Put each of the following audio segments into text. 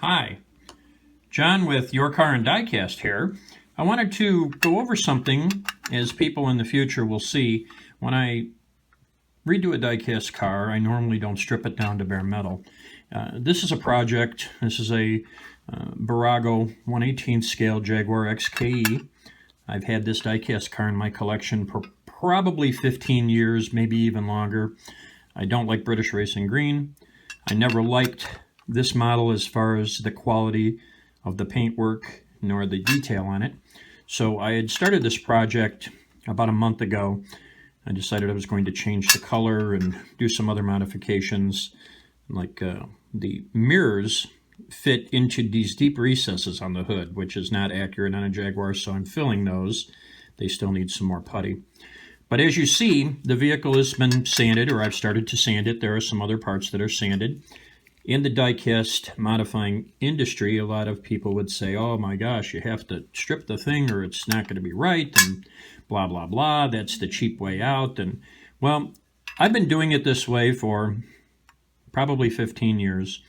Hi, John with Your Car and Diecast here. I wanted to go over something, as people in the future will see. When I redo a diecast car, I normally don't strip it down to bare metal. This is a project. This is a Barago 1/18 scale Jaguar XKE. I've had this diecast car in my collection for probably 15 years, maybe even longer. I don't like British Racing Green. I never liked this model as far as the quality of the paintwork nor the detail on it. So I had started this project about a month ago. I decided I was going to change the color and do some other modifications, like the mirrors fit into these deep recesses on the hood, which is not accurate on a Jaguar, so I'm filling those. They still need some more putty. But as you see, the vehicle has been sanded, or I've started to sand it. There are some other parts that are sanded. In the diecast modifying industry, a lot of people would say, oh my gosh, you have to strip the thing or it's not going to be right, and blah, blah, blah. That's the cheap way out. And well, I've been doing it this way for probably 15 years.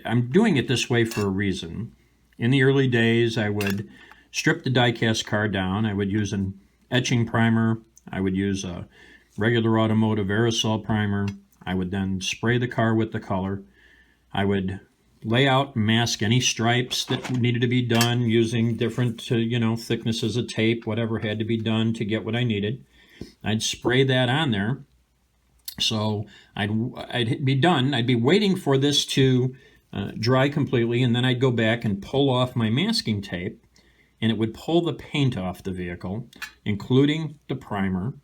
I'm doing it this way for a reason. In the early days, I would strip the diecast car down. I would use an etching primer. I would use a regular automotive aerosol primer. I would then spray the car with the color. I would lay out and mask any stripes that needed to be done using different, thicknesses of tape, whatever had to be done to get what I needed. I'd spray that on there. So I'd be done. I'd be waiting for this to dry completely, and then I'd go back and pull off my masking tape, and it would pull the paint off the vehicle, including the primer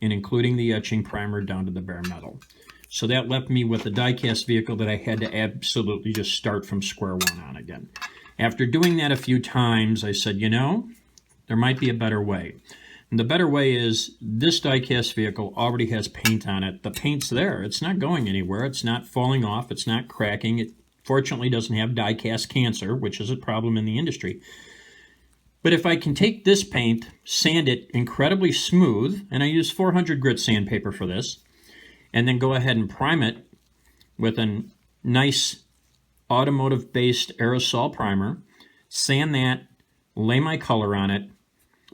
and including the etching primer down to the bare metal. So that left me with a diecast vehicle that I had to absolutely just start from square one on again. After doing that a few times, I said, there might be a better way. And the better way is this diecast vehicle already has paint on it. The paint's there. It's not going anywhere. It's not falling off. It's not cracking. It fortunately doesn't have diecast cancer, which is a problem in the industry. But if I can take this paint, sand it incredibly smooth, and I use 400 grit sandpaper for this, and then go ahead and prime it with a nice automotive-based aerosol primer, sand that, lay my color on it,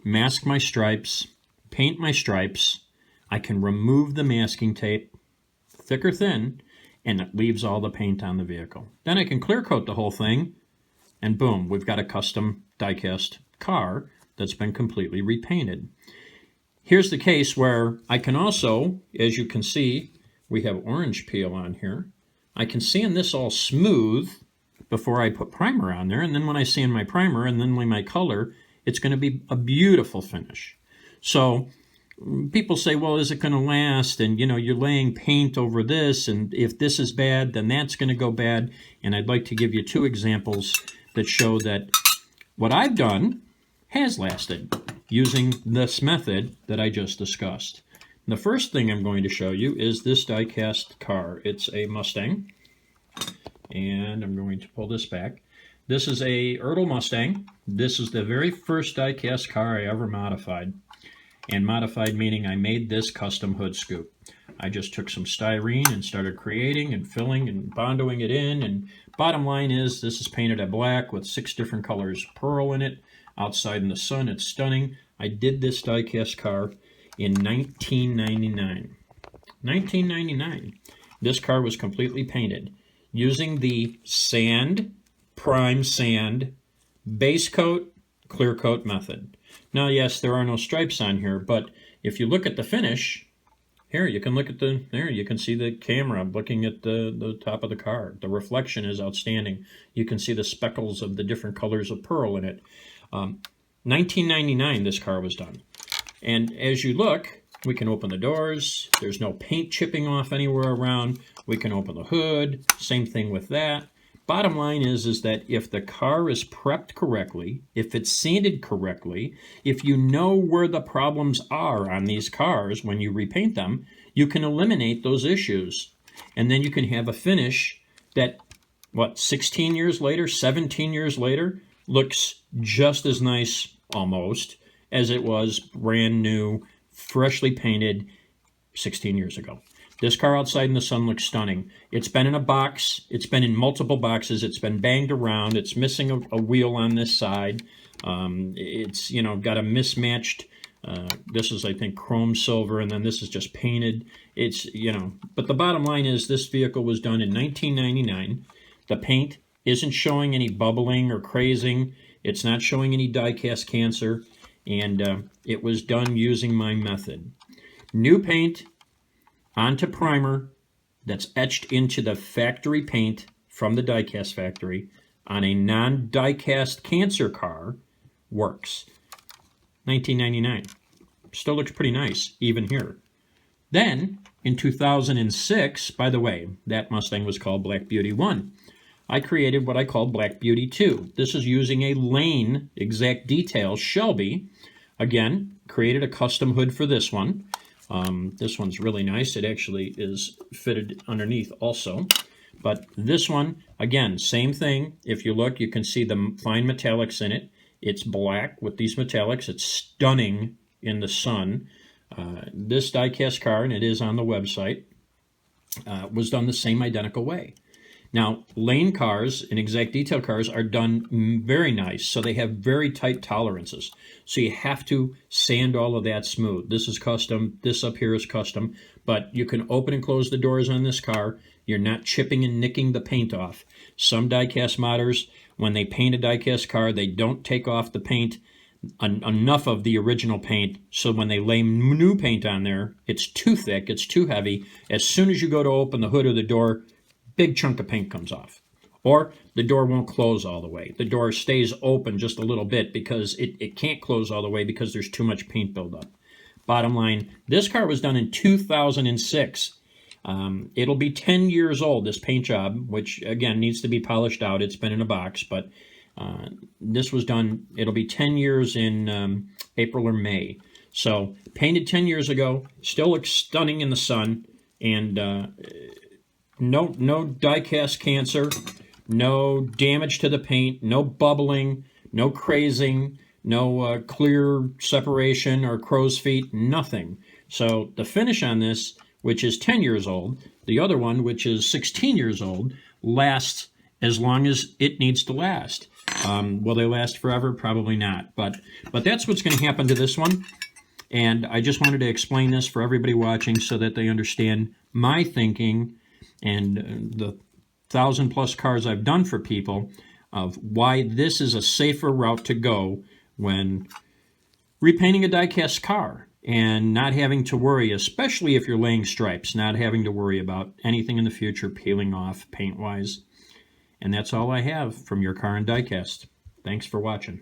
mask my stripes, paint my stripes, I can remove the masking tape, thick or thin, and it leaves all the paint on the vehicle. Then I can clear coat the whole thing, and boom, we've got a custom diecast car that's been completely repainted. Here's the case where I can also, as you can see, we have orange peel on here. I can sand this all smooth before I put primer on there, and then when I sand my primer and then lay my color, it's going to be a beautiful finish. So people say, well, is it going to last? And you're laying paint over this, and if this is bad, then that's going to go bad. And I'd like to give you two examples that show that what I've done has lasted using this method that I just discussed. And the first thing I'm going to show you is this diecast car. It's a Mustang, and I'm going to pull this back. This is a Ertl Mustang. This is the very first diecast car I ever modified. And modified meaning I made this custom hood scoop. I just took some styrene and started creating and filling and bondoing it in. And bottom line is this is painted at black with 6 different colors of pearl in it. Outside in the sun, it's stunning. I did this diecast car in 1999. 1999. This car was completely painted using the sand, prime sand, base coat, clear coat method. Now, yes, there are no stripes on here, but if you look at the finish, here you can look at you can see the camera looking at the top of the car. The reflection is outstanding. You can see the speckles of the different colors of pearl in it. 1999 this car was done. And as you look, we can open the doors. There's no paint chipping off anywhere around. We can open the hood. Same thing with that. Bottom line is that if the car is prepped correctly, if it's sanded correctly, if you know where the problems are on these cars when you repaint them, you can eliminate those issues. And then you can have a finish that, 16 years later, 17 years later, looks just as nice, almost, as it was brand new, freshly painted 16 years ago. This car outside in the sun looks stunning. It's been in a box. It's been in multiple boxes. It's been banged around. It's missing a wheel on this side. It's, you know, got a mismatched, this is, I think, chrome silver, and then this is just painted. It's, you know, but the bottom line is this vehicle was done in 1999. The paint isn't showing any bubbling or crazing. It's not showing any die-cast cancer, and it was done using my method. New paint onto primer that's etched into the factory paint from the die-cast factory on a non-die-cast cancer car works. 1999. Still looks pretty nice, even here. Then, in 2006, by the way, that Mustang was called Black Beauty 1. I created what I call Black Beauty 2. This is using a Lane Exact Details Shelby. Again, created a custom hood for this one. This one's really nice. It actually is fitted underneath also. But this one, again, same thing. If you look, you can see the fine metallics in it. It's black with these metallics. It's stunning in the sun. This die-cast car, and it is on the website, was done the same identical way. Now, Lane cars and Exact Detail cars are done very nice, so they have very tight tolerances. So you have to sand all of that smooth. This is custom. This up here is custom. But you can open and close the doors on this car. You're not chipping and nicking the paint off. Some die-cast modders, when they paint a die-cast car, they don't take off the paint, enough of the original paint, so when they lay new paint on there, it's too thick, it's too heavy. As soon as you go to open the hood or the door, big chunk of paint comes off. Or the door won't close all the way. The door stays open just a little bit because it can't close all the way because there's too much paint buildup. Bottom line, this car was done in 2006. It'll be 10 years old, this paint job, which, again, needs to be polished out. It's been in a box, but this was done, it'll be 10 years in April or May. So, painted 10 years ago, still looks stunning in the sun, and no die-cast cancer, no damage to the paint, no bubbling, no crazing, no clear separation or crow's feet, nothing. So the finish on this, which is 10 years old, the other one, which is 16 years old, lasts as long as it needs to last. Will they last forever? Probably not. But that's what's going to happen to this one. And I just wanted to explain this for everybody watching so that they understand my thinking and the 1,000+ cars I've done for people of why this is a safer route to go when repainting a die-cast car and not having to worry, especially if you're laying stripes, not having to worry about anything in the future peeling off paint-wise. And that's all I have from Your Car and Diecast. Thanks for watching.